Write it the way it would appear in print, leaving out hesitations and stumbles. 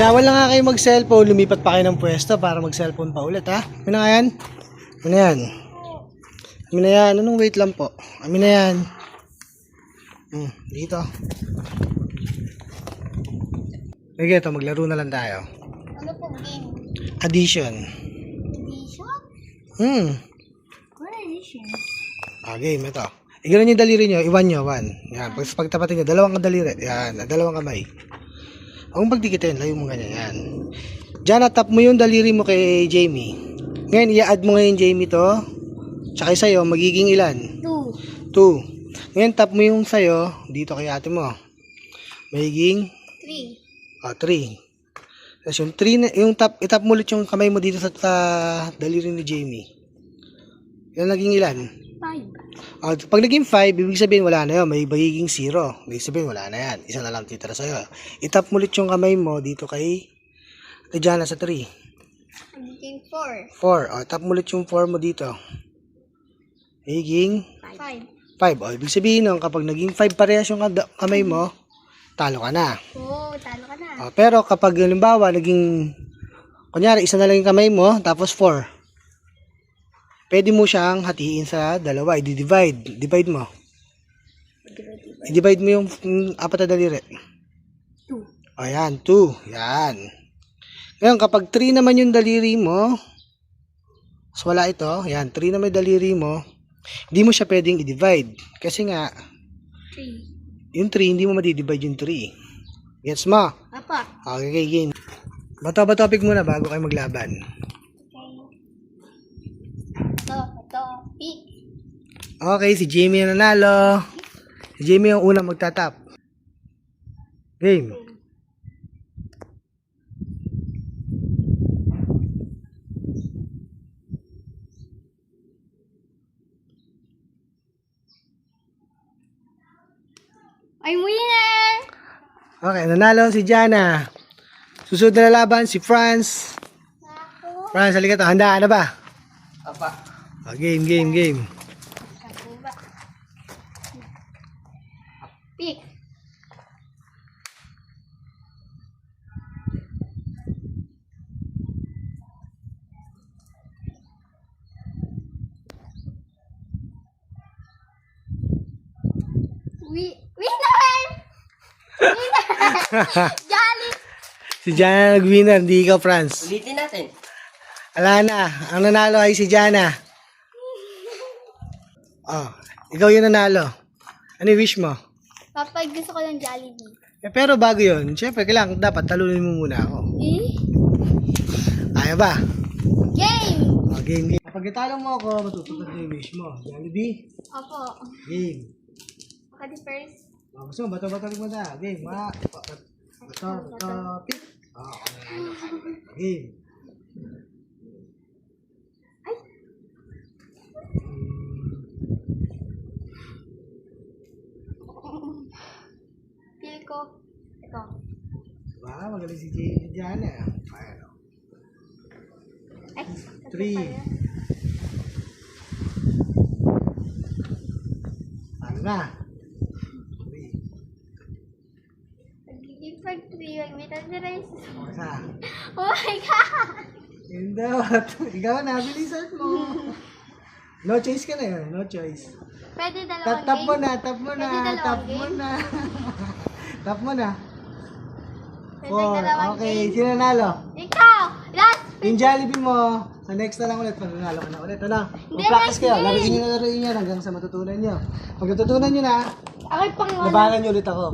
Binawan lang nga kayo mag-cellphone, lumipat pa kayo ng pwesto para mag-cellphone pa ulit, ha? Amin na nga yan? Amin na yan? Amin na yan? Anong wait lang po? Amin na yan? Dito. Sige, ito, maglaro na lang tayo. Ano pong game? Addition. Edition? What edition? Game, ito. Igalan yung daliri nyo, iwan nyo, one. Yan, pagtapatin nyo, dalawang daliri. Yan, dalawang kamay. Ang pagdikitin, layo mo ganyan, yan. Diyan, tap mo yung daliri mo kay Jamie. Ngayon, i-add mo ngayon Jamie to. Tsaka sa'yo, magiging ilan? 2. 2. Ngayon, tap mo yung sa'yo, dito kay ate mo. Magiging? 3. 3. Tapos yung 3, yung tap, itap mo ulit yung kamay mo dito sa daliri ni Jamie. Yan, naging ilan? 5. Pag naging 5, ibig sabihin wala na yun. May magiging 0. Ibig sabihin wala na yan. Isa na lang titira sa'yo. Itap mo ulit yung kamay mo dito kay Diana sa 3. Magiging 4. 4. Tap mo ulit yung 4 mo dito. Magiging 5. 5. Ibig sabihin nun, kapag naging 5 parehas yung kamay mo, talo ka na. Oo, talo ka na. Pero kapag halimbawa, naging, kunyari, isa na lang yung kamay mo, tapos 4. Pwede mo siyang hatiin sa dalawa. I-divide. Divide mo. I-divide mo yung apat na daliri. 2. Ayan, 2. Yan. Ngayon, kapag 3 naman yung daliri mo, so wala ito. Yan, 3 naman yung daliri mo, hindi mo siya pwedeng i-divide. Kasi nga, 3. yung 3, hindi mo ma-divide yung 3. Gets mo? Apa. Okay, game. Bato-topic muna bago kayo maglaban. Topic. Okay, si Jamie ang nanalo. Si Jamie ang unang magtatap. Game. I'm winner! Okay, nanalo si Jana. Susunod na laban si Franz. Ako. Franz, halika to. Handaan na ba? Apa. Game. Ako ba? Pick. Winner! Jolly! Si Jana nag-winner, hindi ikaw, Franz. Ulitin natin. Ala na, ang nanalo ay si Jana. Ikaw yung nanalo. Ano yung wish mo? Kapag gusto ko ng Jollibee. Pero bago yun, syempre, kailangan dapat talunin mo muna ako. Kaya ba? Game! Game. Kapag italo mo ako, matutupad na yung wish mo. Jollibee? Opo. Game. Ako first. Gusto mo, bato-bato mo na. Game. Bato, pick. Game. Feel ko. Ito. Magaling si Jana. Ayan. Ay, 3. Ano na? 3. Magiging pag 3. Magmitan si Rice. Isa. Oh my God! Yun daw. Ikaw na, bilisan mo. No choice ka na yun. No choice. Pwede dalawang Tap mo game. na, tap mo na, Pwede dalawang tap mo game? na. Tap mo na. Pwede dalawang 4. Okay, game. sino nanalo? Ikaw! Last! Yung Jollibee mo, sa next na lang ulit, pag nanalo ka na ulit. Ano? Hindi, Mag-practice next kayo. game. Laruin nyo hanggang sa matutunan nyo. Pag natutunan nyo na, Ako'y pangalan. labanan nyo ulit ako.